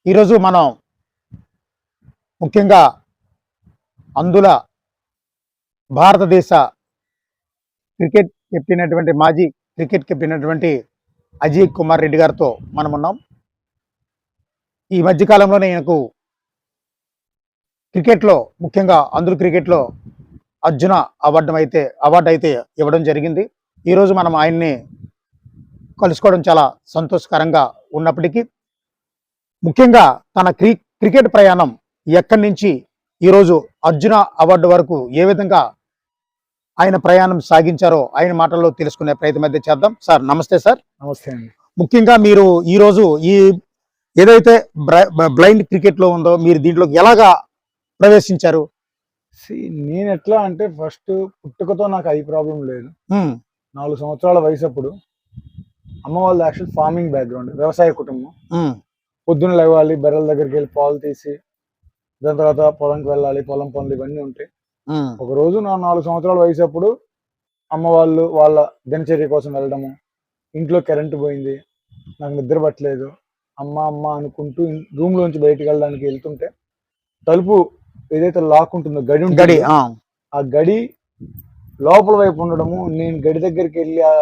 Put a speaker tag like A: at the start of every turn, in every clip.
A: ఈరోజు మనం ముఖ్యంగా అందుల భారతదేశ క్రికెట్ కెప్టెన్ అయినటువంటి మాజీ క్రికెట్ కెప్టెన్ అయినటువంటి అజయ్ కుమార్ రెడ్డి గారితో మనం ఉన్నాం. ఈ మధ్యకాలంలోనే ఈయనకు క్రికెట్లో ముఖ్యంగా అందుల క్రికెట్లో అర్జున అవార్డు అయితే ఇవ్వడం జరిగింది. ఈరోజు మనం ఆయన్ని కలుసుకోవడం చాలా సంతోషకరంగా ఉన్నప్పటికీ ముఖ్యంగా తన క్రికెట్ ప్రయాణం ఎక్కడి నుంచి ఈరోజు అర్జున అవార్డు వరకు ఏ విధంగా ఆయన ప్రయాణం సాగించారో ఆయన మాటల్లో తెలుసుకునే ప్రయత్నం అయితే చేద్దాం. సార్ నమస్తే. సార్
B: నమస్తే అండి.
A: ముఖ్యంగా మీరు ఈరోజు ఈ ఏదైతే బ్లైండ్ క్రికెట్ లో ఉందో మీరు దీంట్లోకి ఎలాగా ప్రవేశించారు?
B: నేను ఎట్లా అంటే ఫస్ట్ పుట్టుకతో నాకు ఐ ప్రాబ్లం లేదు. 4 సంవత్సరాల వయసు అప్పుడు అమ్మ వాళ్ళది యాక్చువల్ ఫార్మింగ్ బ్యాక్గ్రౌండ్, వ్యవసాయ కుటుంబం. పొద్దున్న లేవాలి, బర్రెల దగ్గరికి వెళ్ళి పాలు తీసి దాని తర్వాత పొలంకి వెళ్ళాలి, పొలం పనులు ఇవన్నీ ఉంటాయి. ఒక రోజు నా 4 సంవత్సరాల వయసు అప్పుడు అమ్మ వాళ్ళు వాళ్ళ దినచర్య కోసం వెళ్ళడము, ఇంట్లో కరెంటు పోయింది, నాకు నిద్ర పట్టలేదు, అమ్మ అమ్మ అనుకుంటూ రూమ్ లోంచి బయటకు వెళ్ళడానికి వెళ్తుంటే తలుపు ఏదైతే లాక్ ఉంటుందో గడి ఆ గడి లోపల వైపు ఉండడము, నేను గడి దగ్గరికి వెళ్ళి ఆ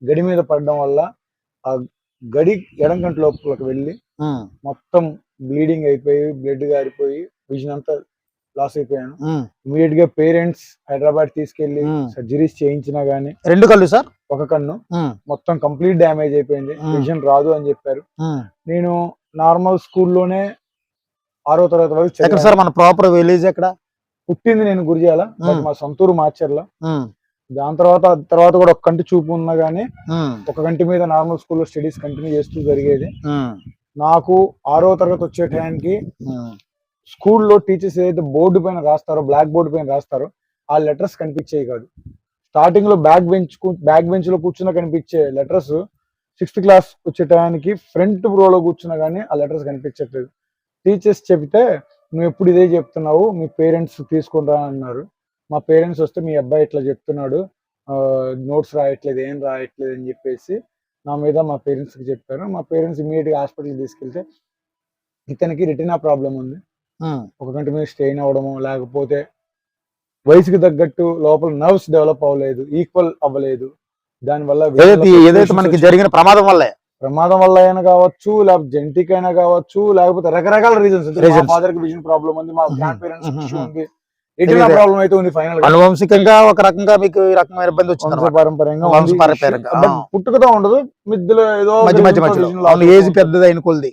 B: గడి మీద పడడం వల్ల ఆ గడి ఎడం కంటి లోపలికి వెళ్ళి మొత్తం బ్లీడింగ్ అయిపోయి బ్లడ్ గారిపోయి విజన్ అంతా లాస్ అయిపోయాను. ఇమీడియట్ గా పేరెంట్స్ హైదరాబాద్ తీసుకెళ్లి సర్జరీస్ చేయించినా గానీ
A: 2 కళ్ళు సార్,
B: ఒక కన్ను మొత్తం కంప్లీట్ డ్యామేజ్ అయిపోయింది, విజన్ రాదు అని చెప్పారు. నేను నార్మల్ స్కూల్లోనే 6వ తరగతి వరకు
A: సార్. మన ప్రాపర్ విలేజ్ ఎక్కడ?
B: పుట్టింది నేను గురిజాల, మా సొంతూరు మార్చర్ల. దాని తర్వాత కూడా ఒక కంటి చూపు ఉన్నా గానీ ఒక కంటి మీద నార్మల్ స్కూల్లో స్టడీస్ కంటిన్యూ చేస్తూ జరిగేది. నాకు 6వ తరగతి వచ్చే టైంకి స్కూల్లో టీచర్స్ ఏదైతే బోర్డు పైన రాస్తారో, బ్లాక్ బోర్డు పైన రాస్తారో ఆ లెటర్స్ కనిపించేవి కాదు. స్టార్టింగ్ లో బ్యాక్ బెంచ్ లో కూర్చున్నా కనిపించే లెటర్స్ 6th క్లాస్ వచ్చే టైంకి ఫ్రంట్ రోలో కూర్చున్నా గానీ ఆ లెటర్స్ కనిపించట్లేదు. టీచర్స్ చెబితే నువ్వు ఎప్పుడు ఇదే చెప్తున్నావు, మీ పేరెంట్స్ తీసుకుంటా అన్నారు. మా పేరెంట్స్ వస్తే మీ అబ్బాయి ఇట్లా చెప్తున్నాడు, నోట్స్ రాయట్లేదు, ఏం రాయట్లేదు అని చెప్పేసి నా మీద మా పేరెంట్స్కి చెప్పారు. మా పేరెంట్స్ ఇమీడియట్గా హాస్పిటల్కి తీసుకెళ్తే ఇతనికి రెటినా ప్రాబ్లం ఉంది, ఒక గంట మీద స్ట్రెయిన్ అవ్వడము, లేకపోతే వయసుకి తగ్గట్టు లోపల నర్వ్స్ డెవలప్ అవ్వలేదు, ఈక్వల్ అవ్వలేదు. దానివల్ల
A: ఏదైతే మనకి జరిగిన ప్రమాదం
B: వల్ల అయినా కావచ్చు, లేకపోతే జెనెటిక్ అయినా కావచ్చు, లేకపోతే రకరకాల రీజన్స్. మా ఫాదర్ కి విజన్ ప్రాబ్లం ఉంది, మా గ్రాండ్ పేరెంట్స్ ఇష్యూ ఉంది, రెటినా ప్రాబ్లం అయితే ఉంది. ఫైనల్ గా
A: అనువంశికంగా ఒక రకంగా మీకు ఈ రకమైన ఇబ్బంది వచ్చింది,
B: పారంపర్యంగా పుట్టుకతో ఉండదు, మిద్దులో ఏదో
A: ఏజ్ పెద్దది అయిన కొద్ది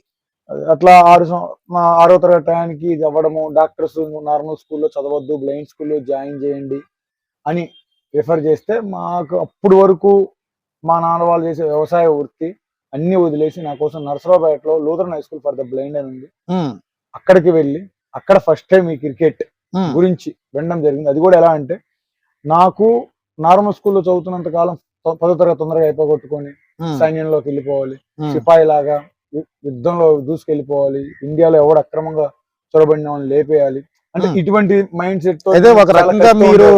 B: అట్లా 6వ తరగతి టైంకి ఇది అవ్వడము, డాక్టర్స్ నార్మల్ స్కూల్లో చదవద్దు, బ్లైండ్ స్కూల్లో జాయిన్ చేయండి అని రిఫర్ చేస్తే మాకు అప్పుడు వరకు మా నాన్న వాళ్ళు చేసే వ్యవసాయ వృత్తి అన్ని వదిలేసి నా కోసం నర్సరావుపేటలో Lutheran high school for the blind అని ఉంది, అక్కడికి వెళ్ళి అక్కడ ఫస్ట్ టైం ఈ క్రికెట్ గురించి వినడం జరిగింది. అది కూడా ఎలా అంటే, నాకు నార్మల్ స్కూల్లో చదువుతున్నంత కాలం 10వ తరగతి తొందరగా అయిపోగొట్టుకొని సైన్యంలోకి వెళ్ళిపోవాలి, సిపాయి లాగా యుద్ధంలో దూసుకెళ్ళిపోవాలి, ఇండియాలో ఎవడు అక్రమంగా చొరబడిన వాళ్ళని లేపేయాలి అంటే ఇటువంటి మైండ్ సెట్ తో
A: ఒక రకంగా మీరు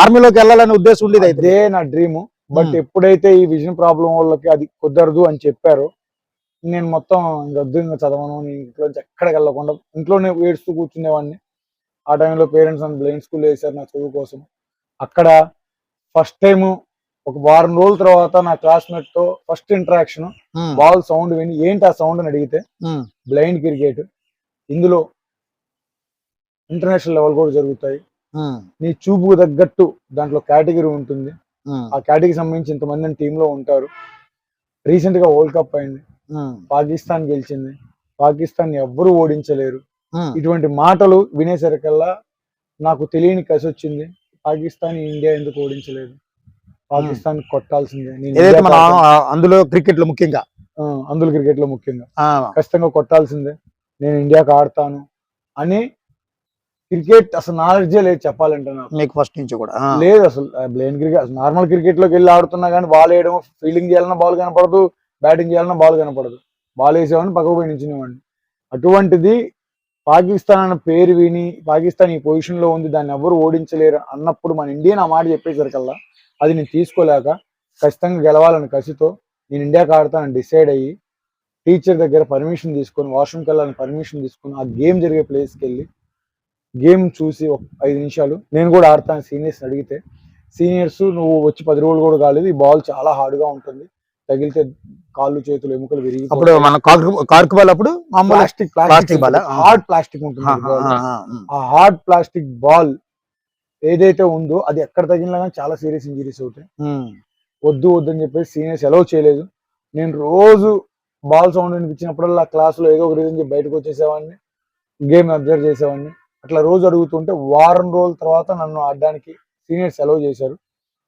A: ఆర్మీలోకి వెళ్ళాలనే ఉద్దేశం ఉండేది.
B: అదే నా డ్రీమ్. బట్ ఎప్పుడైతే ఈ విజన్ ప్రాబ్లం వాళ్ళకి అది కుదరదు అని చెప్పారో, నేను మొత్తం వద్దు, ఇంకా చదవను, నేను ఇంట్లోంచి ఎక్కడికి వెళ్ళకుండా ఇంట్లోనే ఏడుస్తూ కూర్చునేవాడిని. ఆ టైంలో పేరెంట్స్ నన్ను బ్లైండ్ స్కూల్ వేశారు నా చదువు కోసం. అక్కడ ఫస్ట్ టైం ఒక వారం రోజుల తర్వాత నా క్లాస్మేట్ తో ఫస్ట్ ఇంటరాక్షన్, బాల్ సౌండ్ విని ఏంటి ఆ సౌండ్ అని అడిగితే బ్లైండ్ క్రికెట్, ఇందులో ఇంటర్నేషనల్ లెవెల్ కూడా జరుగుతాయి, నీ చూపుకు తగ్గట్టు దాంట్లో కేటగిరీ ఉంటుంది, ఆ కేటగిరీకి సంబంధించి ఇంతమంది టీమ్ లో ఉంటారు, రీసెంట్ గా వరల్డ్ కప్ అయింది, పాకిస్తాన్ గెలిచింది, పాకిస్తాన్ ఎవ్వరూ ఓడించలేరు. ఇటువంటి మాటలు వినేసరికల్లా నాకు తెలియని కసి వచ్చింది. పాకిస్తాన్ ఇండియా ఎందుకు ఓడించలేదు, పాకిస్తాన్ కొట్టాల్సిందే,
A: అందులో క్రికెట్ లో ముఖ్యంగా
B: ఖచ్చితంగా కొట్టాల్సిందే, నేను ఇండియాకి ఆడతాను అని. క్రికెట్ అసలు నాలెడ్జే లేదు చెప్పాలంటే నాకు,
A: ఫస్ట్ నుంచి కూడా
B: లేదు అసలు. బ్లైండ్ క్రికెట్ నార్మల్ క్రికెట్ లోకి వెళ్ళి ఆడుతున్నా కానీ బాల్ వేయడం, ఫీల్డింగ్ చేయాలన్నా బాల్ కనపడదు, బ్యాటింగ్ చేయాలన్నా బాల్ కనపడదు, బాల్ వేసేవాడిని పక్కకు పోయి నించునేవాడిని. అటువంటిది పాకిస్తాన్ అన్న పేరు విని పాకిస్తాన్ ఈ పొజిషన్ లో ఉంది, దాన్ని ఎవరు ఓడించలేరు అన్నప్పుడు మన ఇండియన్ ఆ మాట చెప్పేసరికల్లా అది నేను తీసుకోలేక ఖచ్చితంగా గెలవాలని కసితో నేను ఇండియాకి ఆడతానని డిసైడ్ అయ్యి టీచర్ దగ్గర పర్మిషన్ తీసుకొని వాష్రూమ్కి వెళ్ళాలని పర్మిషన్ తీసుకొని ఆ గేమ్ జరిగే ప్లేస్కి వెళ్ళి గేమ్ చూసి ఒక 5 నిమిషాలు నేను కూడా ఆడతాను సీనియర్స్ అడిగితే, సీనియర్స్ నువ్వు వచ్చి 10 రోజులు కూడా కాలేదు, ఈ బాల్ చాలా హార్డ్గా ఉంటుంది, తగిలితే కాళ్ళు చేతులు ఎముకలు విరిగి
A: అప్పుడు మన కార్క్ బాల్ అప్పుడు ప్లాస్టిక్ బాల్,
B: హార్డ్ ప్లాస్టిక్ ఉంటుంది. ఆ హార్డ్ ప్లాస్టిక్ బాల్ ఏదైతే ఉందో అది ఎక్కడ తగిలినా కానీ చాలా సీరియస్ ఇంజరీస్ అవుతాయి. వద్దు అని చెప్పేసి సీనియర్స్ అలౌ చేయలేదు. నేను రోజు బాల్ సౌండ్ వినిపించినప్పుడల్లా క్లాస్లో ఏదో ఒక రీజన్ చెప్పి బయటకు వచ్చేసేవాడిని, గేమ్ అబ్జర్వ్ చేసేవాడిని. అట్లా రోజు అడుగుతుంటే వారం రోజుల తర్వాత నన్ను ఆడడానికి సీనియర్స్ అలౌ చేశారు.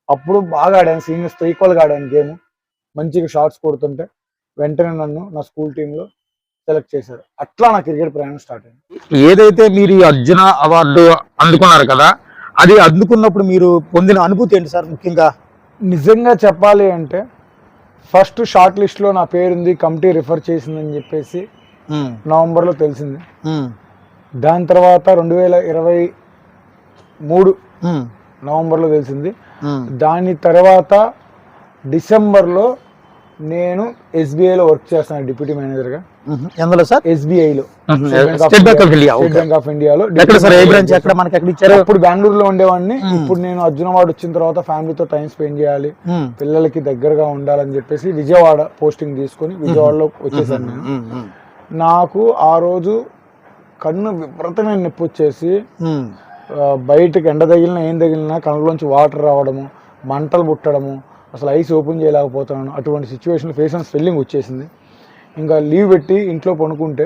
B: అప్పుడు బాగా ఆడాను, సీనియర్స్తో ఈక్వల్గా ఆడాను గేమ్, మంచిగా షాట్స్ కొడుతుంటే వెంటనే నన్ను నా స్కూల్ టీంలో సెలెక్ట్ చేశారు. అట్లా నా క్రికెట్ ప్రయాణం స్టార్ట్ అయింది.
A: ఏదైతే మీరు ఈ అర్జున అవార్డు అందుకున్నారు కదా, అది అందుకున్నప్పుడు మీరు పొందిన అనుభూతి ఏంటి సార్? ముఖ్యంగా
B: నిజంగా చెప్పాలి అంటే ఫస్ట్ షార్ట్ లిస్ట్లో నా పేరుంది, కమిటీ రిఫర్ చేసిందని చెప్పేసి నవంబర్లో తెలిసింది. దాని తర్వాత 2023 నవంబర్లో తెలిసింది. దాని తర్వాత డిసెంబర్లో నేను ఎస్బీఐలో వర్క్ చేస్తాను డిప్యూటీ మేనేజర్గా.
A: ఎందులో సార్?
B: ఎస్బీఐలో,
A: స్టేట్ బ్యాంక్
B: ఆఫ్ ఇండియాలో. అప్పుడు బెంగళూరులో ఉండేవాడిని. ఇప్పుడు నేను అర్జున అవార్డు వచ్చిన తర్వాత ఫ్యామిలీతో టైం స్పెండ్ చేయాలి, పిల్లలకి దగ్గరగా ఉండాలని చెప్పేసి విజయవాడ పోస్టింగ్ తీసుకొని విజయవాడలో వచ్చేసాను నేను. నాకు ఆ రోజు కన్ను విపరీతమైన నొప్పి వచ్చేసి బయటకు ఎండ తగిలినా ఏం తగిలినా కళ్ళలోంచి వాటర్ రావడము, మంటలు పుట్టడము, అసలు ఐస్ ఓపెన్ చేయలేకపోతున్నాను. అటువంటి సిచ్యువేషన్లో ఫేస్ అండ్ స్వెల్లింగ్ వచ్చేసింది. ఇంకా లీవ్ పెట్టి ఇంట్లో పనుకుంటే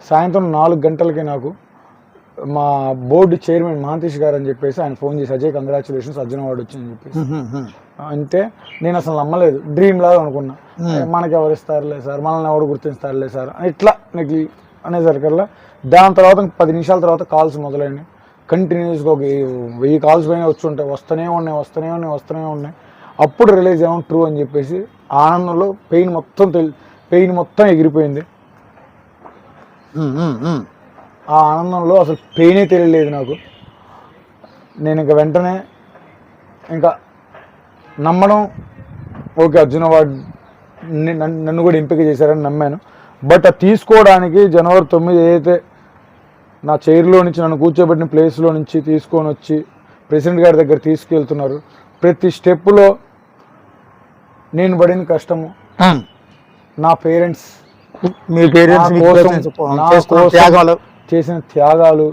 B: సాయంత్రం 4 గంటలకి నాకు మా బోర్డు చైర్మన్ మహాంతీష్ గారు అని చెప్పేసి ఆయన ఫోన్ చేసి, అజయ్ కంగ్రాచులేషన్స్ అర్జున అవార్డు వచ్చిందని చెప్పేసి. అంటే నేను అసలు నమ్మలేదు, డ్రీమ్ లాగా అనుకున్నా. మనకి ఎవరు ఇస్తారులే సార్, మనల్ని ఎవరు గుర్తిస్తారులే సార్ ఇట్లా నాకు అనేసరికల్లా దాని తర్వాత 10 నిమిషాల తర్వాత కాల్స్ మొదలైనాయి. కంటిన్యూస్గా ఒక 1000 కాల్స్ పైన వచ్చి ఉంటాయి, వస్తూనే ఉన్నాయి. అప్పుడు రిలీజ్ అవ్వడం ట్రూ అని చెప్పేసి ఆనందంలో పెయిన్ మొత్తం ఎగిరిపోయింది. ఆ ఆనందంలో అసలు పెయినే తెలియలేదు నాకు. నేను ఇంకా వెంటనే ఇంకా నమ్మడం, ఓకే అర్జున అవార్డు నన్ను కూడా ఎంపిక చేశారని నమ్మాను. బట్ అది తీసుకోవడానికి జనవరి 9 ఏదైతే నా చైర్లో నుంచి నన్ను కూర్చోబెట్టిన ప్లేస్లో నుంచి తీసుకొని వచ్చి ప్రెసిడెంట్ గారి దగ్గర తీసుకెళ్తున్నారు. ప్రతి స్టెప్పులో నేను పడిన కష్టము, నా పేరెంట్స్ చేసిన త్యాగాలు,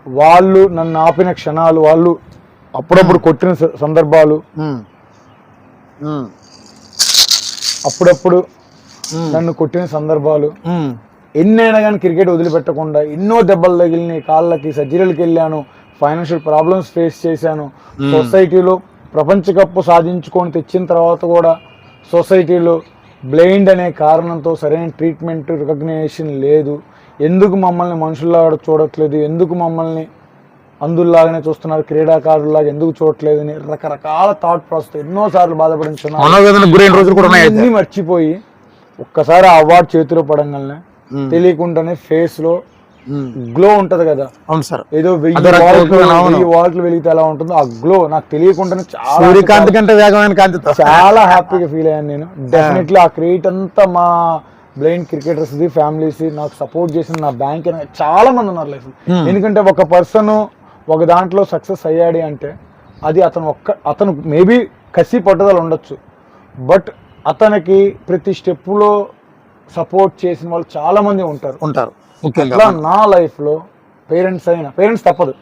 B: వాళ్ళు నన్ను ఆపిన క్షణాలు, వాళ్ళు అప్పుడప్పుడు కొట్టిన సందర్భాలు, అప్పుడప్పుడు నన్ను కొట్టిన సందర్భాలు, ఎన్నైనా కానీ క్రికెట్ వదిలిపెట్టకుండా ఎన్నో దెబ్బలు తగిలినాయి, కాళ్ళకి సర్జరీలకు వెళ్ళాను, ఫైనాన్షియల్ ప్రాబ్లమ్స్ ఫేస్ చేశాను. సొసైటీలో ప్రపంచ కప్పు సాధించుకొని తెచ్చిన తర్వాత కూడా సొసైటీలో బ్లైండ్ అనే కారణంతో సరైన ట్రీట్మెంట్ రికగ్నిషన్ లేదు, ఎందుకు మమ్మల్ని మనుషుల్లాగా చూడట్లేదు, ఎందుకు మమ్మల్ని అందుల్లాగానే చూస్తున్నారు, క్రీడాకారులాగా ఎందుకు చూడట్లేదు అని రకరకాల థాట్ ప్రాసెస్ ఎన్నోసార్లు బాధపడించున్నాను. మర్చిపోయి ఒక్కసారి ఆ అవార్డు చేతిలో పడంగానే తెలియకుండానే ఫేస్ లో గ్లో ఉంటది కదా. అవును సార్, ఏదో 1000 వాల్ట్లు వెలిగితే ఎలా ఉంటుందో ఆ గ్లో నాకు తెలియకుండానే చాలా హ్యాపీగా ఫీల్ అయ్యాను నేను. డెఫినెట్లీ ఆ క్రెడిట్ అంతా మా బ్లైండ్ క్రికెటర్స్ ది, ఫ్యామిలీస్, నాకు సపోర్ట్ చేసిన నా బ్యాంక్ చాలా మంది ఉన్నారు లైఫ్. ఎందుకంటే ఒక పర్సన్ ఒక దాంట్లో సక్సెస్ అయ్యాడు అంటే అది అతను మేబీ కసి పట్టుదల ఉండొచ్చు, బట్ అతనికి ప్రతి స్టెప్పులో సపోర్ట్ చేసిన వాళ్ళు చాలా మంది ఉంటారు. అట్లా నా లైఫ్లో పేరెంట్స్ తప్పదు,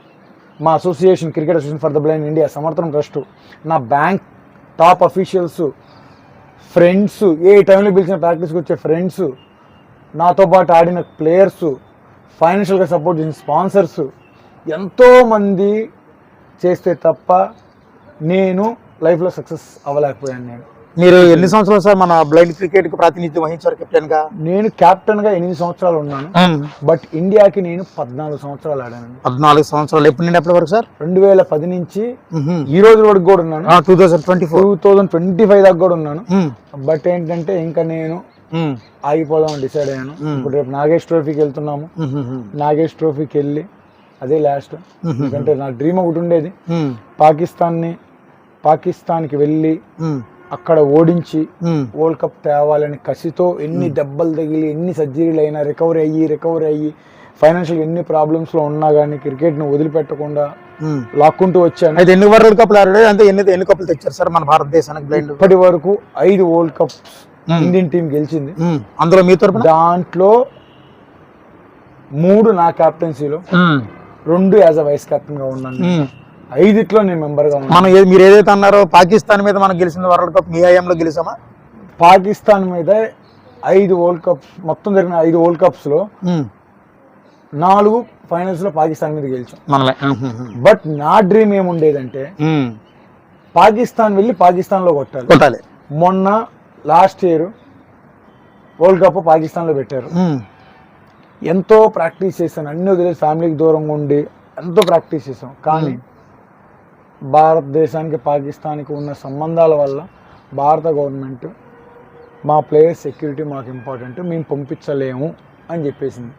B: మా association cricket association for the blind India సమర్థనం trust, నా బ్యాంక్ టాప్ అఫీషియల్స్, ఫ్రెండ్స్, ఏ టైంలో పిలిచిన ప్రాక్టీస్కి వచ్చే ఫ్రెండ్స్, నాతో పాటు ఆడిన ప్లేయర్స్, ఫైనాన్షియల్గా సపోర్ట్ చేసిన స్పాన్సర్స్, ఎంతోమంది చేస్తే తప్ప నేను లైఫ్లో సక్సెస్ అవ్వలేకపోయాను.
A: మీరు ఎన్ని సంవత్సరాలు సార్ మన బ్లైండ్ క్రికెట్ కి ప్రాతినిధ్యం వహించారు కెప్టెన్ గా?
B: నేను కెప్టెన్ గా 8 సంవత్సరాలు ఉన్నాను, బట్ ఇండియాకి నేను 14 సంవత్సరాలు ఆడాను.
A: 14 సంవత్సరాలు. ఎప్పుడు నుండి ఎప్పటి వరకు సార్?
B: 2010 నుంచి ఈ రోజు వరకు కూడా ఉన్నాను. 2025 దాకా కూడా ఉన్నాను. బట్ ఏంటంటే ఇంకా నేను ఆగిపోదామని డిసైడ్ అయ్యాను. ఇప్పుడు రేపు నాగేష్ ట్రోఫీకి వెళ్తున్నాము. నాగేష్ ట్రోఫీకి వెళ్ళి అదే లాస్ట్. ఎందుకంటే నా డ్రీమ్ ఒకటి ఉండేది, పాకిస్తాన్కి వెళ్ళి అక్కడ ఓడించి వరల్డ్ కప్ తేవాలని కసితో ఎన్ని దెబ్బలు తగిలి ఎన్ని సర్జరీలు అయినా రికవరీ అయ్యి ఫైనాన్షియల్ ఎన్ని ప్రాబ్లమ్స్ లో ఉన్నా కానీ క్రికెట్ ను వదిలిపెట్టకుండా లాక్కుంటూ వచ్చాను.
A: అయితే ఎన్ని వరల్డ్ కప్లు ఆడాడు, అంటే ఎన్ని కప్లు తెచ్చారు సార్ మన భారతదేశానికి బ్లైండ్?
B: ఇప్పటి వరకు 5 వరల్డ్ కప్స్ ఇండియన్ టీం గెలిచింది.
A: అందులో మీ తరపున
B: దాంట్లో 3 నా కెప్టెన్సీలో, 2 యాజ్ అ వైస్ కెప్టెన్ గా ఉన్నాను. 5 నేను మెంబర్ గా ఉన్నాను.
A: మనం మీరు ఏదైతే అన్నారో పాకిస్తాన్ మీద మనం గెలిచిన వరల్డ్ కప్ మీ హయాంలో గెలిచామా?
B: పాకిస్తాన్ మీద 5 వరల్డ్ కప్స్ మొత్తం జరిగిన 5 వరల్డ్ కప్స్ లో 4 ఫైనల్స్ లో పాకిస్తాన్ మీద గెలిచాం మనమే. బట్ నా డ్రీమ్ ఏముండేదంటే పాకిస్తాన్ వెళ్ళి పాకిస్తాన్ లో కొట్టాలి. మొన్న last year world cup Pakistan లో పెట్టారు. ఎంతో ప్రాక్టీస్ చేశాను, అన్ని వదిలేసి ఫ్యామిలీకి దూరంగా ఉండి ఎంతో ప్రాక్టీస్ చేసాం. కానీ భారతదేశానికి పాకిస్తాన్కి ఉన్న సంబంధాల వల్ల భారత గవర్నమెంట్ మా ప్లేయర్స్ సెక్యూరిటీ మాకు ఇంపార్టెంట్, మేము పంపించలేము అని చెప్పేసింది.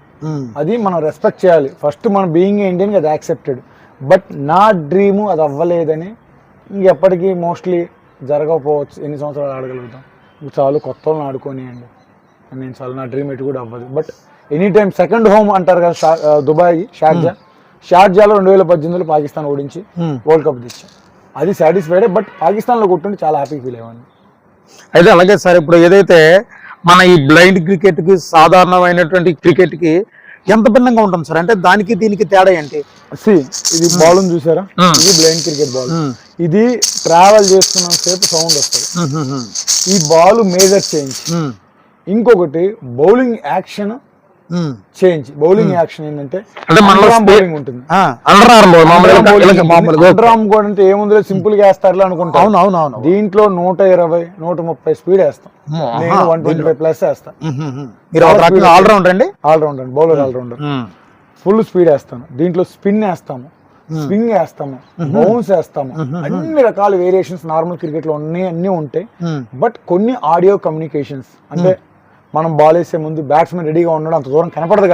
B: అది మనం రెస్పెక్ట్ చేయాలి. ఫస్ట్ మన బీయింగ్ ఇండియన్ అది యాక్సెప్టెడ్. బట్ నా డ్రీము అది అవ్వలేదని, ఇంకెప్పటికీ మోస్ట్లీ జరగకపోవచ్చు. ఎన్ని సంవత్సరాలు ఆడగలుగుతాం, చాలు కొత్త వాళ్ళని ఆడుకోనియండి. నేను చాలు, నా డ్రీమ్ ఎటు కూడా అవ్వదు. But any time second home అంటారు కదా దుబాయ్, షార్జాలో 2018లో పాకిస్తాన్ ఓడించి వరల్డ్ కప్ తెచ్చాం. అది సాటిస్ఫైడ్. బట్ పాకిస్తాన్లో కొట్టుండి చాలా హ్యాపీ ఫీల్ అయ్యాను.
A: అయితే అలాగే సార్, ఇప్పుడు ఏదైతే మన ఈ బ్లైండ్ క్రికెట్ కి సాధారణమైనటువంటి క్రికెట్ కి ఎంత భిన్నంగా ఉంటుంది సార్? అంటే దానికి దీనికి తేడా ఏంటి?
B: ఇది బాల్ చూసారా, ఇది బ్లైండ్ క్రికెట్ బాల్. ఇది ట్రావెల్ చేస్తున్న సేపు సౌండ్ వస్తుంది. ఈ బాల్ మేజర్ చేంజ్. ఇంకొకటి bowling action change. Bowling action ఏంటంటే బౌలింగ్ ఉంటుంది. అండర్ ఆర్మ్ కూడా అంటే ఏముంది, సింపుల్ గా వేస్తారు అనుకుంటాం. దీంట్లో 120, 130 స్పీడ్ వేస్తాం. నేను 125+ వేస్తాను. All rounder, bowler all rounder. Full speed వేస్తాను. దీంట్లో స్పిన్ వేస్తాము, స్వింగ్ వేస్తాము, బౌన్స్ వేస్తాము. అన్ని రకాల వేరియేషన్స్ నార్మల్ క్రికెట్ లో అన్ని ఉంటాయి. బట్ కొన్ని ఆడియో కమ్యూనికేషన్స్ అంటే మనం బాల్ వేసే ముందు బ్యాట్స్మెన్ రెడీగా ఉండడం అంత దూరం కనపడదు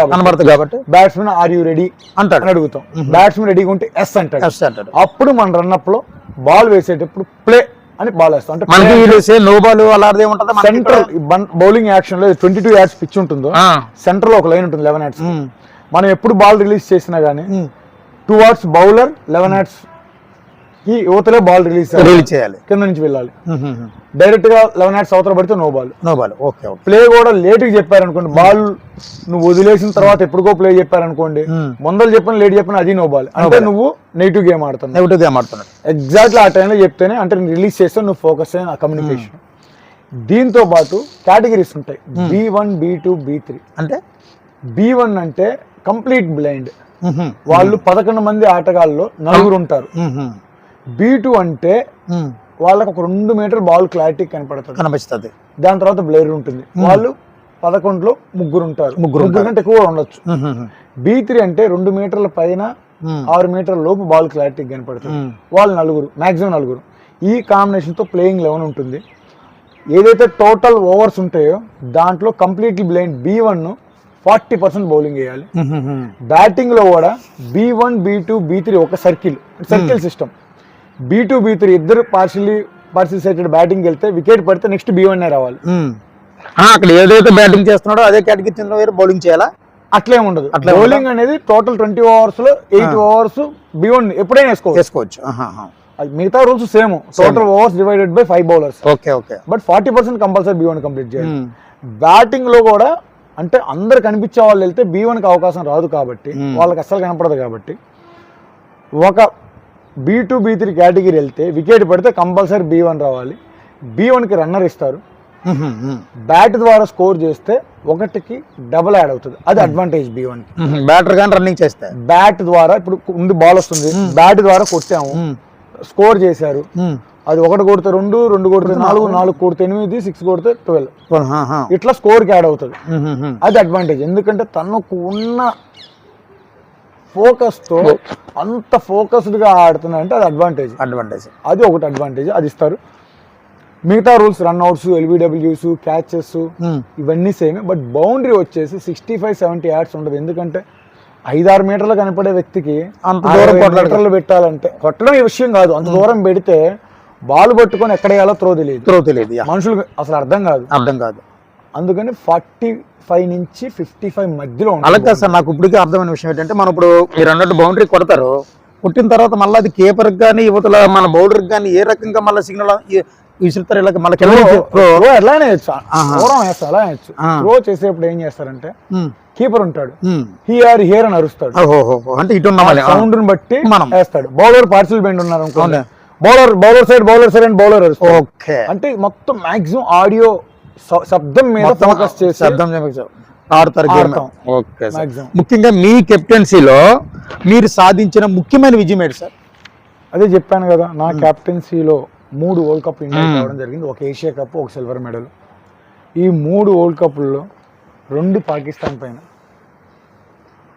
B: కాబట్టి బ్యాట్స్మెన్ ఆర్ యూ రెడీ అంటాడు అని అడుగుతాం. బ్యాట్స్మెన్ రెడీగా ఉంటే ఎస్ అంటాడు. అప్పుడు మన రన్అప్ లో బాల్ వేసేటప్పుడు ప్లే అని బాల్ వేస్తాం. అంటే
A: నో బాల్ అలాగే ఉంటుంది.
B: సెంట్రల్ బౌలింగ్ యాక్షన్ లో 22 యార్డ్స్ పిచ్ ఉంటుందో సెంటర్ లో ఒక లైన్ ఉంటుంది 11 యార్డ్స్. మనం ఎప్పుడు బాల్ రిలీజ్ చేసినా గానీ టువర్డ్స్ బౌలర్ 11 యార్డ్స్ ఈ యువతలే బాల్ రిలీజ్ చేయాలి, కింద నుంచి వెళ్ళాలి. డైరెక్ట్ గా 11 యార్డ్స్ అవతల పడితే నో బాల్. ఓకే. ప్లే కూడా లేట్ గా చెప్పారనుకోండి, బాల్ నువ్వు వదిలేసిన తర్వాత ఎప్పుడుకో ప్లే చెప్పారనుకోండి, ముందలు చెప్పిన లేట్ చెప్పిన అది నో బాల్. అంటే నువ్వు నెగిటివ్ గేమ్ ఆడుతున్నావు. ఎగ్జాక్ట్లీ ఆ టైంలో చెప్తేనే అంటే నేను రిలీజ్ చేస్తే నువ్వు ఫోకస్ అయిన కమ్యూనికేషన్. దీంతో పాటు కేటగిరీస్ ఉంటాయి. B1, B2, B3. అంటే B1 అంటే కంప్లీట్ బ్లైండ్. వాళ్ళు 11 మంది ఆటగాళ్ళు 4 ఉంటారు. B2 అంటే వాళ్ళకి ఒక 2 మీటర్ బాల్ క్లారిటీ కనిపిస్తుంది. దాని తర్వాత బ్లేర్ ఉంటుంది. వాళ్ళు 11లో 3 ఉంటారు. 3 కంటే ఎక్కువ ఉండొచ్చు. B3 అంటే 2 మీటర్ల పైన 6 మీటర్ల లోపు బాల్ క్లారిటీ కనపడుతుంది. వాళ్ళు 4, మాక్సిమం 4. ఈ కాంబినేషన్ తో ప్లేయింగ్ 11 ఉంటుంది. ఏదైతే టోటల్ ఓవర్స్ ఉంటాయో దాంట్లో కంప్లీట్లీ బ్లైండ్ B1 40% బౌలింగ్ వేయాలి. బ్యాటింగ్ లో కూడా B1, B2, B3 ఒక సర్కిల్ సిస్టమ్. B2, B3 ఇద్దరు పార్షియల్ సైటెడ్ బ్యాటింగ్ వెళ్తే వికెట్ పడితే నెక్స్ట్ B1 రావాలి.
A: అక్కడ ఏదైతే బ్యాటింగ్ చేస్తున్నాడో అదే కేటగిరీ చెందిన వేరే బౌలింగ్ చేయాలా?
B: అట్లేం ఉండదు. బౌలింగ్ అనేది టోటల్ 20 ఓవర్స్ లో 8 ఓవర్స్ B1 ఎప్పుడైనా వేసుకోవచ్చు. మిగతా rules same. Total overs divided by 5 bowlers. But 40% compulsory B1 complete చేయాలి. బ్యాటింగ్ లో కూడా అంటే అందరు కనిపించే వాళ్ళు వెళ్తే B1కి అవకాశం రాదు కాబట్టి, వాళ్ళకి అస్సలు కనపడదు కాబట్టి, ఒక B2, B3 కేటగిరీ వెళ్తే వికెట్ పడితే కంపల్సరీ B1 రావాలి. B1కి రన్నర్ ఇస్తారు. బ్యాట్ ద్వారా స్కోర్ చేస్తే 1కి డబుల్ యాడ్ అవుతుంది. అది అడ్వాంటేజ్ B1.
A: బ్యాటర్ గాని రన్నింగ్ చేస్తే
B: బ్యాట్ ద్వారా ఇప్పుడు ముందు బాల్ వస్తుంది, బ్యాట్ ద్వారా కొట్టాము, స్కోర్ చేశారు. అది 1 కొడితే 2, 2 కొడితే 4, 4 కొడితే 8, 6 కొడితే 12. ఇట్లా స్కోర్ కి యాడ్ అవుతుంది. అది అడ్వాంటేజ్. ఎందుకంటే తనకు ఉన్న ఫోకస్ తో అంత ఫోకస్డ్ గా ఆడుతున్నా అంటే అది అడ్వాంటేజ్. అది ఒకటి అడ్వాంటేజ్, అది ఇస్తారు. మిగతా రూల్స్ రన్అట్స్, LBWs, క్యాచెస్ ఇవన్నీ సేమే. బట్ బౌండరీ వచ్చేసి 65-70 యార్డ్స్ ఉండదు. ఎందుకంటే 5-6 మీటర్లు కనపడే వ్యక్తికి అంత దూరం మీటర్లు పెట్టాలంటే కొట్టడం ఈ విషయం కాదు. అంత దూరం పెడితే బాల్ పట్టుకొని ఎక్కడ వేయాలో త్రో తెలియదు
A: యా.
B: మనుషులకు అసలు అర్థం కాదు అందుకని 45 నుంచి 55 మధ్యలో ఉంటుంది.
A: అలాగే సార్ నాకు ఇప్పటికీ అర్థమైన విషయం ఏంటంటే మనం ఇప్పుడు మీరు అన్నట్టు బౌండరీ కొడతారు, కొట్టిన తర్వాత మళ్ళీ అది కీపర్ కానీ యువతల మన బౌలర్ కానీ ఏ రకంగా మళ్ళీ సిగ్నల్ విసురుతారు ఇలా మళ్ళీ
B: త్రో ఎలానే అలా త్రో చేసేప్పుడు ఏం చేస్తారంటే కీపర్ ఉంటాడు హియర్ అని అరుస్తాడు,
A: అంటే ఇటు
B: సౌండ్ ని బట్టి మనం వేస్తాడు. బౌలర్ పార్సల్ బెండ్ ఉన్నారు అనుకోండి, బౌలర్ సైడ్ అండ్ బౌలర్ అరుస్తాడు.
A: ఓకే,
B: అంటే మొత్తం మాక్సిమం ఆడియో శబ్దం మీద ఫోకస్ చేసి
A: శబ్దం ఆడతారు. Okay sir.
B: మాక్సిమం
A: ముఖ్యంగా మీ కెప్టెన్సీలో మీరు సాధించిన ముఖ్యమైన విజయం ఏంటి సార్?
B: అదే చెప్పాను కదా, నా కెప్టెన్సీలో 3 వరల్డ్ కప్ ఇండియా రావడం జరిగింది, ఒక ఏషియా కప్, ఒక సిల్వర్ మెడల్. ఈ 3 వరల్డ్ కప్లలో 2 పాకిస్తాన్ పైన,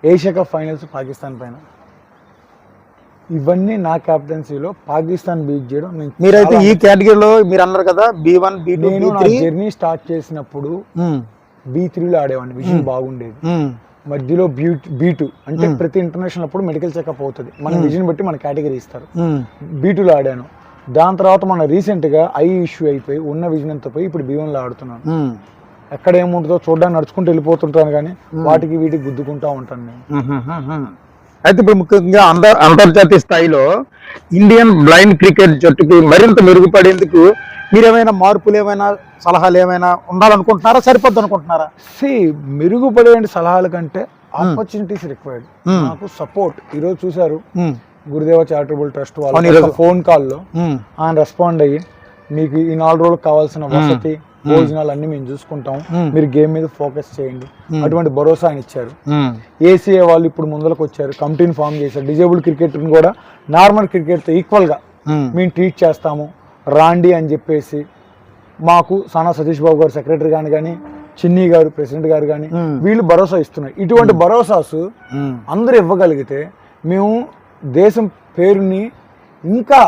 B: ఏషియా కప్ ఫైనల్స్ పాకిస్తాన్ పైన. ఇవన్నీ నా కెప్టెన్సీలో పాకిస్తాన్ బీట్ చేయడం.
A: మీరైతే ఈ కేటగిరీలో మీరు అన్నారు కదా B1 B2
B: నేను నా జర్నీ స్టార్ట్ చేసినప్పుడు B3లో ఆడేవాడిని, విజన్ బాగుండేది. మధ్యలో B2 అంటే ప్రతి ఇంటర్నేషనల్ అప్పుడు మెడికల్ చెకప్ అవుతుంది, మన విజన్ బట్టి మన కేటగిరీ ఇస్తారు. B2లో ఆడాను. దాని తర్వాత మన రీసెంట్ గా ఐ ఇష్యూ అయిపోయి ఉన్న విజన్ అంతా పోయి ఇప్పుడు B1లో ఆడుతున్నాను. ఎక్కడ ఏముంటుందో చూడడానికి నడుచుకుంటూ వెళ్ళిపోతుంటాను, కానీ వాటికి వీటికి గుద్దుకుంటా ఉంటాను నేను.
A: అయితే ఇప్పుడు ముఖ్యంగా అంతర్జాతీయ స్థాయిలో ఇండియన్ బ్లైండ్ క్రికెట్ జట్టుకి మరింత మెరుగుపడేందుకు మీరేమైనా మార్పులు ఏమైనా సలహాలు ఏమైనా ఉండాలనుకుంటున్నారా, సరిపోద్ది అనుకుంటున్నారా?
B: మెరుగుపడే సలహాల కంటే ఆపర్చునిటీస్ రిక్వైర్డ్. నాకు సపోర్ట్ ఈరోజు చూసారు, గురుదేవ చారిటబుల్ ట్రస్ట్ వాళ్ళు ఫోన్ కాల్లో ఆయన రెస్పాండ్ అయ్యి మీకు ఈ 4 రోజులకు కావాల్సిన వసతి భోజనాలు అన్ని మేము చూసుకుంటాం, మీరు గేమ్ మీద ఫోకస్ చేయండి, అటువంటి భరోసా ఆయన ఇచ్చారు. ఏసీఏ వాళ్ళు ఇప్పుడు ముందరకు వచ్చారు, కమిటీని ఫామ్ చేశారు. డిజేబుల్డ్ క్రికెట్ కూడా నార్మల్ క్రికెట్ తో ఈక్వల్ గా మేము ట్రీట్ చేస్తాము రాండి అని చెప్పేసి మాకు సానా సతీష్ బాబు గారు సెక్రటరీ కానీ చిన్ని గారు ప్రెసిడెంట్ గారు కానీ వీళ్ళు భరోసా ఇస్తున్నారు. ఇటువంటి భరోసాసు అందరూ ఇవ్వగలిగితే మేము దేశం పేరుని ఇంకా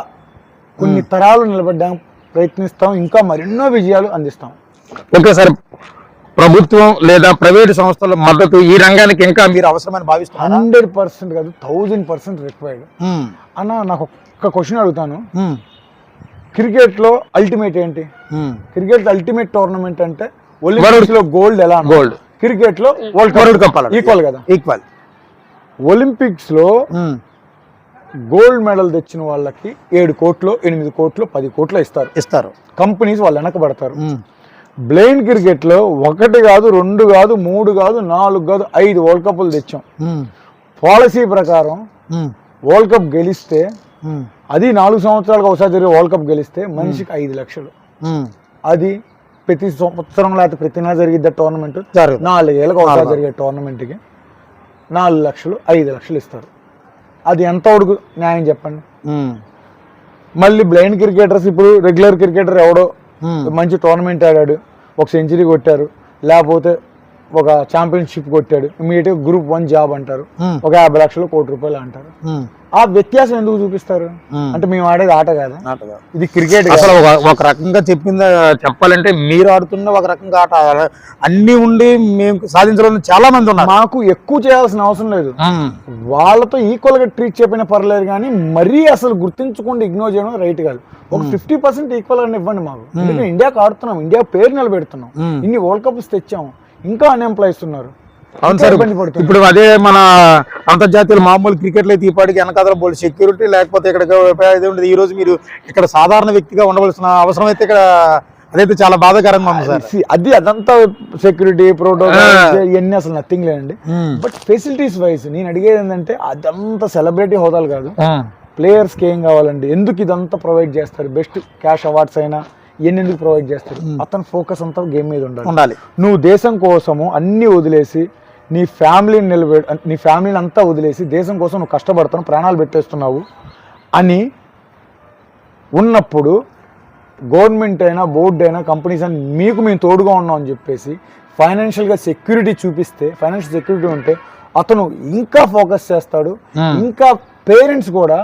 B: కొన్ని తరాలు నిలబడ్డానికి ప్రయత్నిస్తాం, ఇంకా మరెన్నో విజయాలు అందిస్తాం.
A: ఓకే సార్, ప్రభుత్వం లేదా ప్రైవేట్ సంస్థల మద్దతు ఈ రంగానికి ఇంకా మీరు అవసరమని భావిస్తున్నారు?
B: 100% కాదు, 1000% రిక్వైర్డ్. అన్న నాకు ఒక్క క్వశ్చన్ అడుగుతాను, క్రికెట్ లో అల్టిమేట్ ఏంటి? క్రికెట్ అల్టిమేట్ టోర్నమెంట్ అంటే ఒలింపిక్స్ లో గోల్డ్ ఎలా?
A: గోల్డ్.
B: క్రికెట్ లో వరల్డ్ కప్ ఈక్వల్ కదా?
A: ఈక్వల్.
B: ఒలింపిక్స్ లో గోల్డ్ మెడల్ తెచ్చిన వాళ్ళకి 7 కోట్లు 8 కోట్లు 10 కోట్లు ఇస్తారు. కంపెనీస్ వాళ్ళు వెనకబడతారు. బ్లైండ్ క్రికెట్ లో 1 కాదు 2 కాదు 3 కాదు 4 కాదు 5 వరల్డ్ కప్లు తెచ్చాం. పాలసీ ప్రకారం వరల్డ్ కప్ గెలిస్తే, అది 4 సంవత్సరాలకు ఒకసారి జరిగే వరల్డ్ కప్ గెలిస్తే మనిషికి 5 లక్షలు. అది ప్రతి సంవత్సరం లేకపోతే ప్రతి నెల జరిగిద్ద టోర్నమెంట్, 4 ఏళ్ళకి ఒకసారి జరిగే టోర్నమెంట్ కి 4 లక్షలు 5 లక్షలు ఇస్తారు. అది ఎంత ఉడుకు న్యాయం చెప్పండి? మళ్ళీ బ్లైండ్ క్రికెటర్స్, ఇప్పుడు రెగ్యులర్ క్రికెటర్ ఎవడో మంచి టోర్నమెంట్ ఆడాడు, ఒక సెంచరీ కొట్టారు, లేకపోతే ఒక ఛాంపియన్షిప్ కొట్టాడు, ఇమీడియట్ గ్రూప్ 1 జాబ్ అంటారు, ఒక 50 లక్షలు ₹1 కోటి అంటారు. ఆ వ్యత్యాసం ఎందుకు చూపిస్తారు? అంటే మేము ఆడేది ఆట కాదా? ఇది క్రికెట్.
A: అసలు ఒక రకంగా చెప్పాలంటే మీరు ఆడుతున్న ఒక రకంగా ఆట, అన్ని ఉండి మేము సాధించడం చాలా మంది ఉన్నారు.
B: మాకు ఎక్కువ చేయాల్సిన అవసరం లేదు, వాళ్ళతో ఈక్వల్ గా ట్రీట్ చేయకపోయినా పర్లేదు, కానీ మరీ అసలు గుర్తించకుండా ఇగ్నోర్ చేయడం రైట్ కాదు. ఒక 50% ఈక్వల్ గా ఇవ్వండి మాకు. ఎందుకంటే ఇండియాకి ఆడుతున్నాం, ఇండియా పేరు నిలబెడుతున్నాం, ఇన్ని వరల్డ్ కప్స్ తెచ్చాము, ఇంకా అన్ఎంప్లాయ్స్ ఉన్నారు.
A: అవును సార్, ఇప్పుడు అదే మన అంతర్జాతీయ మామూలు క్రికెట్లో అయితే ఈపాటికి వెనకాల బోల్ సెక్యూరిటీ లేకపోతే ఇక్కడ ఈ రోజు మీరు ఇక్కడ సాధారణ వ్యక్తిగా ఉండవలసిన అవసరం అయితే ఇక్కడ అదైతే చాలా బాధాకరంగా ఉంది సార్.
B: అదంతా సెక్యూరిటీ ప్రోటోకాల్ ఇవన్నీ అసలు నథింగ్ లేదండి. బట్ ఫెసిలిటీస్ వైజ్ నేను అడిగేది ఏంటంటే అదంతా సెలబ్రిటీ హోదాలు కాదు, ప్లేయర్స్ కి ఏం కావాలండి, ఎందుకు ఇదంతా ప్రొవైడ్ చేస్తారు? బెస్ట్ క్యాష్ అవార్డ్స్ అయినా ఇవన్నీ ఎందుకు ప్రొవైడ్ చేస్తారు? అతని ఫోకస్ అంతా గేమ్ మీద ఉండాలి. నువ్వు దేశం కోసము అన్ని వదిలేసి నీ ఫ్యామిలీని అంతా వదిలేసి దేశం కోసం నువ్వు కష్టపడతాను, ప్రాణాలు పెట్టేస్తున్నావు అని ఉన్నప్పుడు గవర్నమెంట్ అయినా బోర్డు అయినా కంపెనీస్ అయినా మీకు మేము తోడుగా ఉన్నాం అని చెప్పేసి ఫైనాన్షియల్గా సెక్యూరిటీ చూపిస్తే, ఫైనాన్షియల్ సెక్యూరిటీ ఉంటే అతను ఇంకా ఫోకస్ చేస్తాడు. ఇంకా పేరెంట్స్ కూడా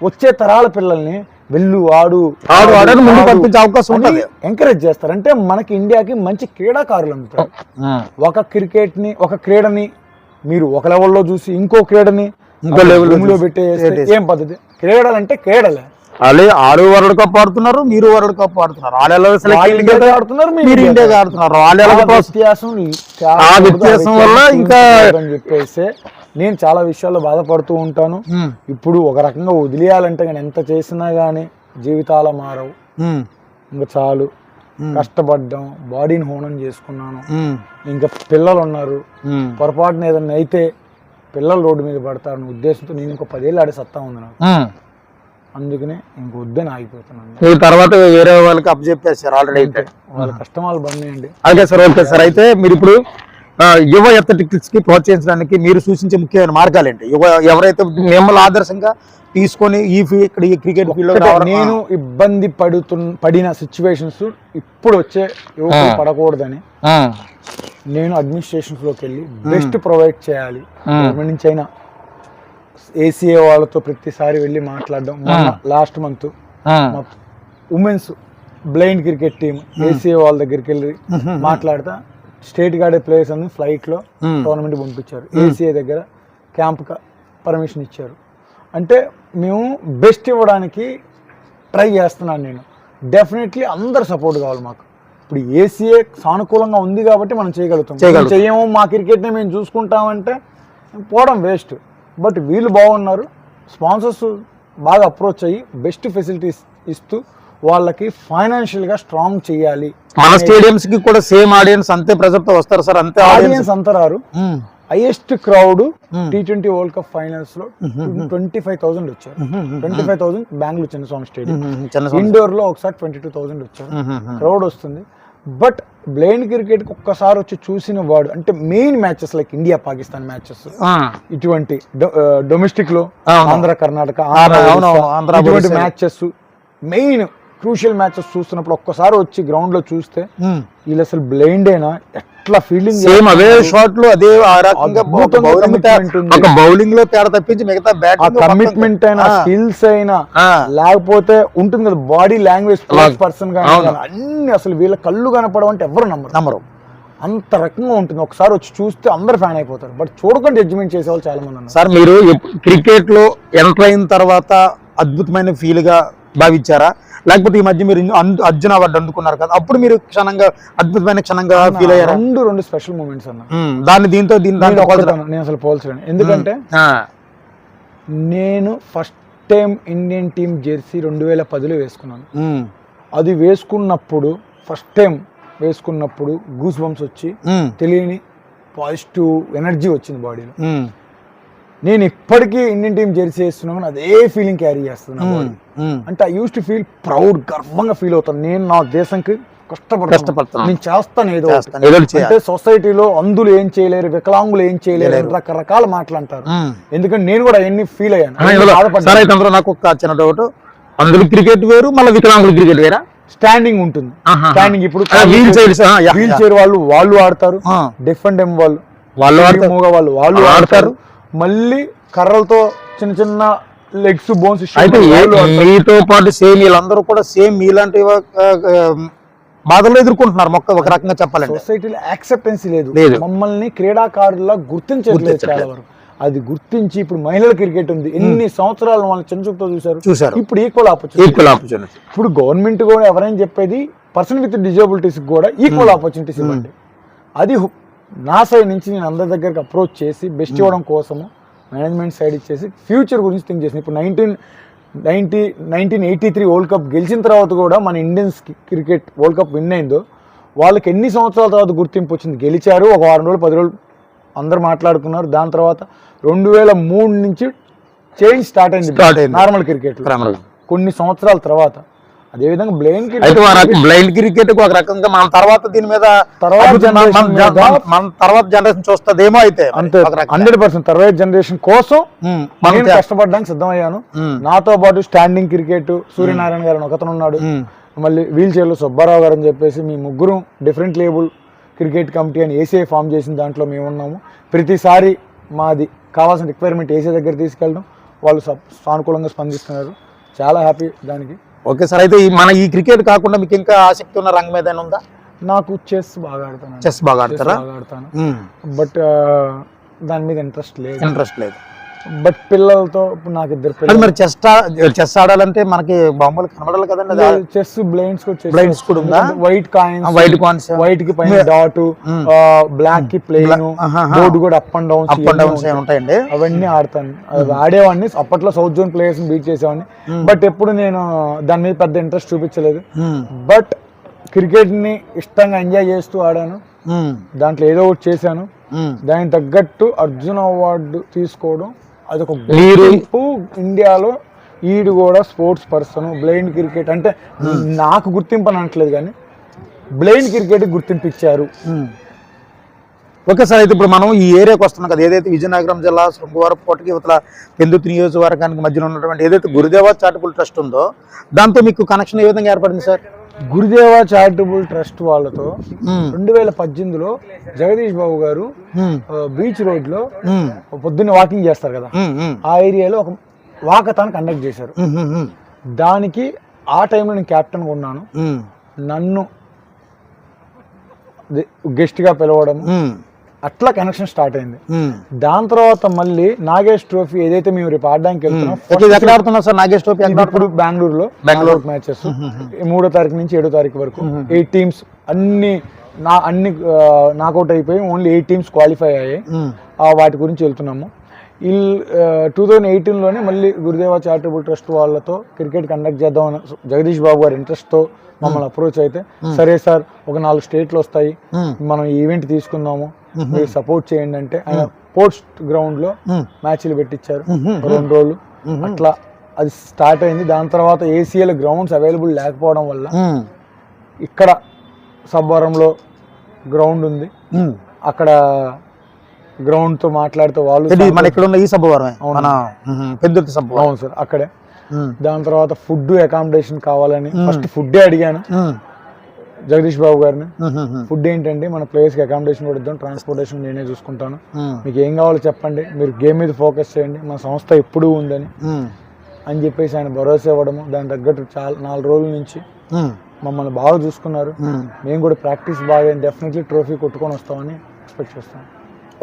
B: వచ్చే తరాల పిల్లల్ని వెళ్ళు ఆడు
A: ముందు పంపించే అవకాశం ఉంటుంది,
B: ఎంకరేజ్ చేస్తారు. అంటే మనకి ఇండియాకి మంచి క్రీడాకారులు అందుతారు. ఒక క్రీడని మీరు ఒక లెవెల్లో చూసి ఇంకో క్రీడని ఇంకో లెవెల్లో పెట్టే ఏం పద్ధతి? క్రీడలంటే క్రీడలే,
A: వాళ్ళు వరల్డ్ కప్ ఆడుతున్నారు, మీరు వరల్డ్ కప్ ఆడుతున్నారు.
B: వాళ్ళు ఇండియాకి ఆడుతున్నారు,
A: మీరు ఇండియాకి ఆడుతున్నారు. వ్యత్యాసం వల్ల ఇంకా
B: అని చెప్పేసి నేను చాలా విషయాల్లో బాధపడుతూ ఉంటాను. ఇప్పుడు ఒక రకంగా వదిలేయాలంటే కానీ ఎంత చేసినా గానీ జీవితాల మారవు. ఇంకా చాలు, కష్టపడ్డాం, బాడీని హోనం చేసుకున్నాను. ఇంకా పిల్లలు ఉన్నారు, పొరపాటున ఏదన్నా అయితే పిల్లలు రోడ్డు మీద పడతారని ఉద్దేశంతో నేను ఇంకో 10 ఏళ్ళు ఆడే సత్తా ఉంది నాకు. అందుకనే ఇంక వద్దని ఆగిపోతున్నాను.
A: తర్వాత వేరే వాళ్ళకి అప్ చెప్పేసారు ఆల్రెడీ. అయితే
B: వాళ్ళ కష్టం వాళ్ళు బంద్ అండి.
A: Okay sir, okay sir. అయితే మీరు ఇప్పుడు యువ అథ్లెటిక్స్ కి ప్రోత్సహించడానికి మీరు సూచించే ముఖ్యమైన మార్గాలు ఏంటి? ఎవరైతే మిమ్మల్ని ఆదర్శంగా తీసుకొని ఈ క్రికెట్ ఫీల్డ్
B: నేను ఇబ్బంది పడిన సిచ్యువేషన్స్ ఇప్పుడు వచ్చే యువకులు పడకూడదని నేను అడ్మినిస్ట్రేషన్స్ లోకి వెళ్ళి బెస్ట్ ప్రొవైడ్ చేయాలి. గవర్నమెంట్ నుంచి అయినా ఏసీఏ వాళ్ళతో ప్రతిసారి వెళ్ళి మాట్లాడడం. Last month women's blind cricket team ACA వాళ్ళ దగ్గరికి వెళ్ళి మాట్లాడతా స్టేట్ గార్డే ప్లేయర్స్ అని ఫ్లైట్ లో టోర్నమెంట్ పంపించారు. ఏసీఏ దగ్గర క్యాంప్ పర్మిషన్ ఇచ్చారు. అంటే మేము బెస్ట్ ఇవ్వడానికి ట్రై చేస్తున్నాను నేను. డెఫినెట్లీ అందరు సపోర్ట్ కావాలి మాకు. ఇప్పుడు ఏసీఏ సానుకూలంగా ఉంది కాబట్టి మనం చేయగలుగుతాం. చెయ్యము, మా క్రికెట్ని మేము చూసుకుంటామంటే పోవడం వేస్ట్. బట్ వీళ్ళు బాగున్నారు, స్పాన్సర్స్ బాగా అప్రోచ్ అయ్యి బెస్ట్ ఫెసిలిటీస్ ఇస్తూ వాళ్ళకి ఫైనాన్షియల్ గా స్ట్రాంగ్ చేయాలి.
A: మన స్టేడియంస్ కి కూడా సేమ్ ఆడియన్స్ అంతే ప్రెజర్ తో వస్తారు సార్. అంతే
B: ఆడియన్స్ అంతా రారు. Highest crowd T20 world cup finals లో 25,000 వచ్చారు. 25,000 బెంగళూరు చిన్నస్వామి స్టేడియం. ఇండోర్ లో ఒకసారి 22,000 వచ్చారు. క్రౌడ్ వస్తుంది. బట్ బ్లైండ్ క్రికెట్ కి ఒక్కసారి వచ్చి చూసిన వాడు అంటే main matches like India Pakistan matches, ఇటువంటి డొమెస్టిక్ లో ఆంధ్ర కర్ణాటక ఇటువంటి మ్యాచెస్, మెయిన్ క్రూషియల్ మ్యాచెస్ చూస్తున్నప్పుడు ఒక్కసారి వచ్చి గ్రౌండ్ లో చూస్తే వీళ్ళు అసలు బ్లైండ్ అయినా ఎట్లా ఫీల్డింగ్
A: సేమ్ అదే షాట్ లో అదే బౌలింగ్ లో తేడా తప్పించి మిగతా బ్యాటింగ్
B: కమిట్మెంట్ అయినా స్కిల్స్ అయినా లేకపోతే ఉంటుంది కదా బాడీ లాంగ్వేజ్ పర్సన్ గా అన్ని అసలు వీళ్ళ కళ్ళు కనపడడం అంటే ఎవరు నమ్మరు. అంత రకంగా ఉంటుంది. ఒకసారి వచ్చి చూస్తే అందరు ఫ్యాన్ అయిపోతారు. బట్ చూడకుండా జడ్జిమెంట్ చేసే వాళ్ళు చాలా మంది ఉన్నారు.
A: సార్ మీరు క్రికెట్ లో ఎంటర్ అయిన తర్వాత అద్భుతమైన ఫీల్ గా భావించారా? లేకపోతే ఈ మధ్య మీరు అర్జున అవార్డు అందుకున్నారు కదా, అప్పుడు మీరు అద్భుతమైన క్షణంగా ఫీల్ అయ్యారు?
B: రెండు స్పెషల్ మూమెంట్స్ అన్న.
A: దీంతో
B: నేను అసలు పోల్చలేను. ఎందుకంటే నేను first time Indian team jersey 2010లో వేసుకున్నాను. అది వేసుకున్నప్పుడు ఫస్ట్ టైం వేసుకున్నప్పుడు గూస్ బంప్స్ వచ్చి తెలియని పాజిటివ్ ఎనర్జీ వచ్చింది బాడీలో. నేను ఇప్పటికీ ఇండియన్ టీమ్ జెర్సీ వేస్తున్నాను, అదే ఫీలింగ్ క్యారీ చేస్తున్నాను. అంటే I use to feel proud, గర్వంగా ఫీల్ అవుతాను. నేను నా దేశంకి కష్టపడతాను, నేను చేస్తాను ఏదో. అంటే సొసైటీలో అందులు ఏం చేయలేరు, వికలాంగులు ఏం చేయలేరు, రకరకాల మాట్లాడతారు. ఎందుకంటే నేను కూడా అవన్నీ ఫీల్ అయ్యాను.
A: నాకు ఒక చిన్న డౌట్, అందులో క్రికెట్ వేరు, మళ్ళీ వికలాంగులు క్రికెట్ వేరా?
B: స్టాండింగ్ ఉంటుంది. స్టాండింగ్ ఇప్పుడు వీల్ చైర్ వాళ్ళు ఆడతారు, డెఫ్ అండ్ డెమ్ వాళ్ళు ఆడతారు. మళ్ళీ కర్రలతో చిన్న చిన్న లెగ్స్ బోన్స్.
A: అయితే మీతో పాటు సేమ్ వీళ్ళందరూ కూడా సేమ్ మీలాంటి బాధలు ఎదుర్కొంటున్నారు. ఒక రకంగా చెప్పాలంటే
B: సొసైటీలో యాక్సెప్టెన్సీ లేదు, మమ్మల్ని క్రీడాకారులా గుర్తించట్లేదు చాలా వరకు. అది గుర్తించి ఇప్పుడు మహిళల క్రికెట్ ఉంది, ఎన్ని సంవత్సరాలు వాళ్ళు చిన్న చూపుతో చూసారు. ఇప్పుడు ఈక్వల్ ఆపర్చునిటీ. ఇప్పుడు గవర్నమెంట్ కూడా ఎవరైనా చెప్పేది పర్సన్ విత్ డిజబిలిటీస్ కూడా ఈక్వల్ ఆపర్చునిటీస్ ఇవ్వండి. అది నా సైడ్ నుంచి నేను అందరి దగ్గరికి అప్రోచ్ చేసి బెస్ట్ ఇవ్వడం కోసము మేనేజ్మెంట్ సైడ్ ఇచ్చేసి ఫ్యూచర్ గురించి థింక్ చేసింది. ఇప్పుడు 1983 వరల్డ్ కప్ గెలిచిన తర్వాత కూడా మన Indians cricket world cup win అయిందో వాళ్ళకి ఎన్ని సంవత్సరాల తర్వాత గుర్తింపు వచ్చింది? గెలిచారు, ఒక 6 రోజులు 10 రోజులు అందరు మాట్లాడుకున్నారు. దాని తర్వాత 2003 నుంచి చేంజ్ స్టార్ట్ అయింది నార్మల్ క్రికెట్ కొన్ని సంవత్సరాల తర్వాత. అదేవిధంగా బ్లైండ్
A: క్రికెట్ ఒక రకంగా మన తర్వాత దీని మీద తర్వాత జనరేషన్ చూస్తుందేమో. అయితే
B: అంతే 100% తర్వాత జనరేషన్ కోసం మనం కష్టపడడానికి సిద్ధమయ్యాను. నాతో పాటు స్టాండింగ్ క్రికెట్ సూర్యనారాయణ గారు ఒకతను ఉన్నాడు, మళ్ళీ వీల్ చైర్ లో సుబ్బారావు గారు అని చెప్పేసి మీ ముగ్గురు డిఫరెంట్ లేబుల్ క్రికెట్ కమిటీ అని ఏసీఐ ఫామ్ చేసిన దాంట్లో మేము ఉన్నాము. ప్రతిసారి మాది కావాల్సిన రిక్వైర్మెంట్ ఏసీఐ దగ్గర తీసుకెళ్ళడం, వాళ్ళు సానుకూలంగా స్పందిస్తున్నారు. చాలా హ్యాపీ దానికి.
A: ఓకే సార్, అయితే మన ఈ క్రికెట్ కాకుండా మీకు ఇంకా ఆసక్తి ఉన్న రంగం ఏదైనా ఉందా?
B: నాకు చెస్ బాగా ఆడతాను.
A: చెస్ బాగా ఆడతారా?
B: ఆడతాను, బట్ దాని మీద ఇంట్రెస్ట్ లేదు. బట్ పిల్లలతో ఇప్పుడు నాకు ఇద్దరు
A: అది
B: పిల్లలు.
A: మరి చెస్ ఆడాలంటే మనకి బొమ్మలు కనబడాలి కదండి.
B: చెస్ బ్లైండ్స్
A: Blinds కూడా ఉందా?
B: White coins,
A: white coins,
B: white కి పైన డాట్, బ్లాక్ కి ప్లేన్, బోర్డు కూడా అప్ అండ్ డౌన్స్
A: ఉంటాయండి.
B: అవన్నీ ఆడతాను. అవి ఆడేవాడిని అప్పట్లో సౌత్ జోన్ ప్లేయర్స్ బీట్ చేసేవాడిని. బట్ ఎప్పుడు నేను దాని మీద పెద్ద ఇంట్రెస్ట్ చూపించలేదు. బట్ క్రికెట్ ని ఇష్టంగా ఎంజాయ్ చేస్తూ ఆడాను. దాంట్లో ఏదో ఒకటి చేశాను. దానికి తగ్గట్టు అర్జున్ అవార్డు తీసుకోవడం అదొక గుర్తింపు. ఇండియాలో ఈడు కూడా స్పోర్ట్స్ పర్సన్, బ్లైండ్ క్రికెట్ అంటే నాకు గుర్తింపు అని అనట్లేదు కానీ బ్లైండ్ క్రికెట్ గుర్తింపు ఇచ్చారు.
A: ఓకే సార్, అయితే ఇప్పుడు మనం ఈ ఏరియాకి వస్తున్నాం కదా, ఏదైతే విజయనగరం జిల్లా శృంగవరపుకోటకి ఇవతల పెందుర్తి నియోజకవర్గానికి మధ్యలో ఉన్నటువంటి ఏదైతే గురుదేవ చారిటబుల్ ట్రస్ట్ ఉందో దాంతో మీకు కనెక్షన్ ఏ విధంగా ఏర్పడింది సార్?
B: గురుదేవ చారిటబుల్ ట్రస్ట్ వాళ్ళతో 2018లో జగదీష్ బాబు గారు బీచ్ రోడ్ లో పొద్దున్న వాకింగ్ చేస్తారు కదా, ఆ ఏరియాలో ఒక వాకథాన్ కండక్ట్ చేశారు. దానికి ఆ టైంలో నేను కెప్టెన్గా ఉన్నాను. నన్ను గెస్ట్ గా పిలవడం, అట్లా కనెక్షన్ స్టార్ట్ అయింది. దాని తర్వాత మళ్ళీ నాగేష్ ట్రోఫీ ఏదైతే మేము రేపు ఆడడానికి వెళ్తున్నాం,
A: ఎక్కడ ఆడుతున్నాం సార్ నాగేష్ ట్రోఫీ?
B: ఇప్పుడు బెంగళూరులో మ్యాచెస్ 3వ తారీఖు నుంచి 7వ తారీఖు వరకు 8 టీమ్స్ అన్ని నాకౌట్ అయిపోయి ఓన్లీ 8 టీమ్స్ క్వాలిఫై అయ్యాయి. వాటి గురించి వెళ్తున్నాము. 2018లోనే మళ్ళీ గురుదేవ చారిటబుల్ ట్రస్ట్ వాళ్ళతో క్రికెట్ కండక్ట్ చేద్దామని జగదీష్ బాబు గారి ఇంట్రెస్ట్తో మమ్మల్ని అప్రోచ్ అయితే, సరే సార్ ఒక 4 స్టేట్లు వస్తాయి, మనం ఈవెంట్ తీసుకుందాము, మీరు సపోర్ట్ చేయండి అంటే ఆయన పోస్ట్ గ్రౌండ్ లో మ్యాచ్లు పెట్టించారు 2 రోజులు. అట్లా అది స్టార్ట్ అయింది. దాని తర్వాత ACL గ్రౌండ్స్ అవైలబుల్ లేకపోవడం వల్ల ఇక్కడ సబ్బవరంలో గ్రౌండ్ ఉంది, అక్కడ గ్రౌండ్ తో మాట్లాడుతూ వాళ్ళు
A: మన ఇక్కడ ఉన్న ఈ సబ్బవరం పెద్ద సబ్బవరం.
B: అవును సార్, అక్కడే. దాని తర్వాత ఫుడ్ అకామిడేషన్ కావాలని ఫస్ట్ ఫుడ్డే అడిగాను జగదీష్ బాబు గారిని. ఫుడ్ ఏంటంటే మన ప్లేస్కి అకామిడేషన్ కూడా ఇద్దాం, ట్రాన్స్పోర్టేషన్ నేనే చూసుకుంటాను, మీకు ఏం కావాలో చెప్పండి, మీరు గేమ్ మీద ఫోకస్ చేయండి, మన సంస్థ ఎప్పుడూ ఉందని అని చెప్పేసి ఆయన భరోసా ఇవ్వడము. దాని తగ్గట్టు 4 రోజుల నుంచి మమ్మల్ని బాగా చూసుకున్నారు. మేము కూడా ప్రాక్టీస్ బాగా డెఫినెట్లీ ట్రోఫీ కొట్టుకొని వస్తామని ఎక్స్పెక్ట్ చేస్తాం.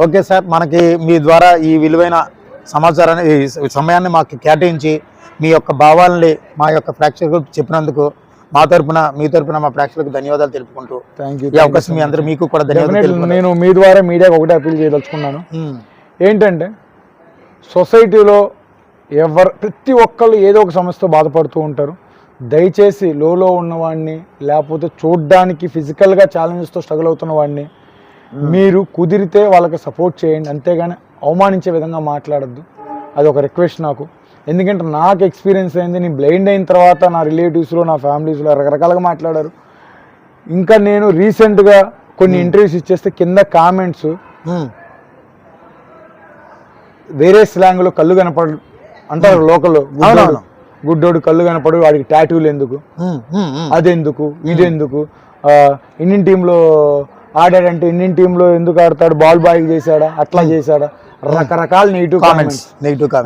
A: ఓకే సార్, మనకి మీ ద్వారా ఈ విలువైన సమాచారాన్ని, ఈ సమయాన్ని మాకు కేటాయించి మీ యొక్క భావాలని మా యొక్క ప్రేక్షకులకు చెప్పినందుకు మా తరపున మీ తరపున మా ప్రేక్షకులకు ధన్యవాదాలు తెలుపుకుంటూ
B: థ్యాంక్ యూ.
A: ఈ అవకాశం మీ అందరూ మీకు కూడా ధన్యవాదాలు.
B: నేను మీ ద్వారా మీడియాకి ఒకటే అప్పీల్ చేయదలుచుకున్నాను. ఏంటంటే సొసైటీలో ప్రతి ఒక్కళ్ళు ఏదో ఒక సమస్యతో బాధపడుతూ ఉంటారు. దయచేసి లోలో ఉన్నవాడిని, లేకపోతే చూడ్డానికి ఫిజికల్గా ఛాలెంజెస్తో స్ట్రగుల్ అవుతున్న వాడిని మీరు కుదిరితే వాళ్ళకి సపోర్ట్ చేయండి, అంతేగాని అవమానించే విధంగా మాట్లాడద్దు. అది ఒక రిక్వెస్ట్ నాకు. ఎందుకంటే నాకు ఎక్స్పీరియన్స్ అయింది, నేను బ్లైండ్ అయిన తర్వాత నా రిలేటివ్స్లో, నా ఫ్యామిలీస్లో రకరకాలుగా మాట్లాడారు. ఇంకా నేను రీసెంట్గా కొన్ని ఇంటర్వ్యూస్ ఇచ్చేస్తే కింద కామెంట్స్ వేరే స్లాంగ్లో కళ్ళు కనపడు అంటారు. లోకల్ గుడ్డోడు కళ్ళు కనపడు, వాడికి టాటూలు ఎందుకు, అదెందుకు, ఇదెందుకు, ఇండియన్ టీంలో ఆడాడంటే ఇండియన్ టీంలో ఎందుకు ఆడతాడు, బాల్ బాయ్ చేశాడా, అట్లా చేశాడా, రకరకాల నెగిటివ్ కామెంట్స్.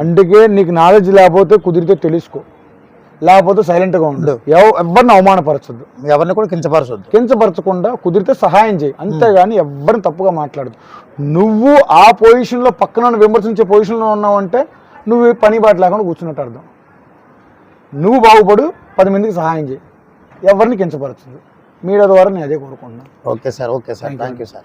B: అందుకే నీకు నాలెడ్జ్ లేకపోతే కుదిరితే తెలుసుకో, లేకపోతే సైలెంట్గా ఉండు. ఎవరిని అవమానపరచొద్దు,
A: ఎవరిని కూడా
B: కించపరచకుండా కుదిరితే సహాయం చేయి, అంతేగాని ఎవరిని తప్పుగా మాట్లాడదు. నువ్వు ఆ పొజిషన్లో పక్కన విమర్శించే పొజిషన్లో ఉన్నావంటే నువ్వు పని బాట లేకుండా కూర్చున్నట్టు అర్థం. నువ్వు బాగుపడు, 10 మందికి సహాయం చేయి, ఎవరిని కించపరచదు. మీడియా ద్వారా నేను అదే కోరుకుంటున్నాను.
A: Okay sir, thank you sir.